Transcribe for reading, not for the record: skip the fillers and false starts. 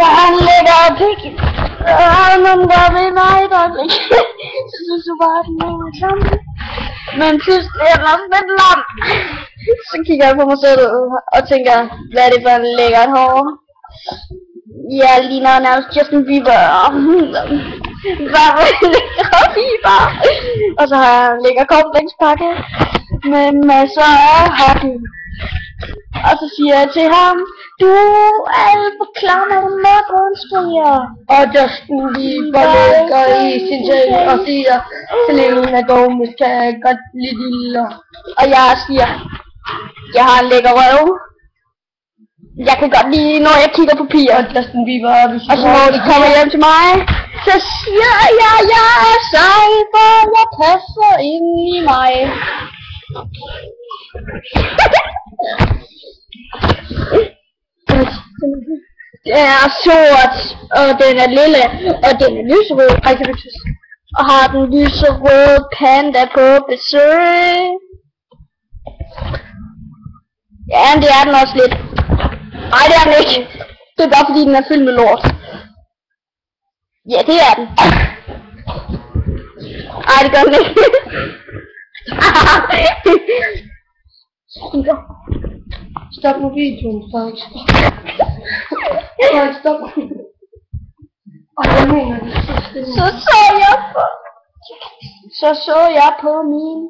Ja, han lægger pik. Nogen der ved mig, der ikke. Så synes du bare, at den hænger sammen. Men pludselig er den lidt lam. Så kigger jeg på mig selv og tænker, hvad er det for en lækkert hår? Ja, ligner nærmest Justin Bieber. Hvad er det lækker Bieber? Og så har jeg en lækker komplexpakke med masser af hockey. Og så siger jeg til ham, du er alt for klar, når du må grundstryger. Og Justin Bieber ligger i sin seng og siger, Selena Gomez kan godt lide lille. Og jeg siger, jeg har en lækker røv. Jeg kan godt lide, når jeg kigger på piger. Og Justin Bieber, og så når de kommer hjem til mig, så siger jeg er sej, for jeg passer ind i mig. Den er sort, og den er lille, og den er lyserød. Og har den lyserøde panda på besøg. Ja, det er den også lidt. Nej, det er den ikke. Det er bare fordi den er fyldt med lort. Ja, det er den. Ej, det gør den ikke. Stop mobiltelefonen, Frank. Stop. Og jeg mener det. Så så jeg på min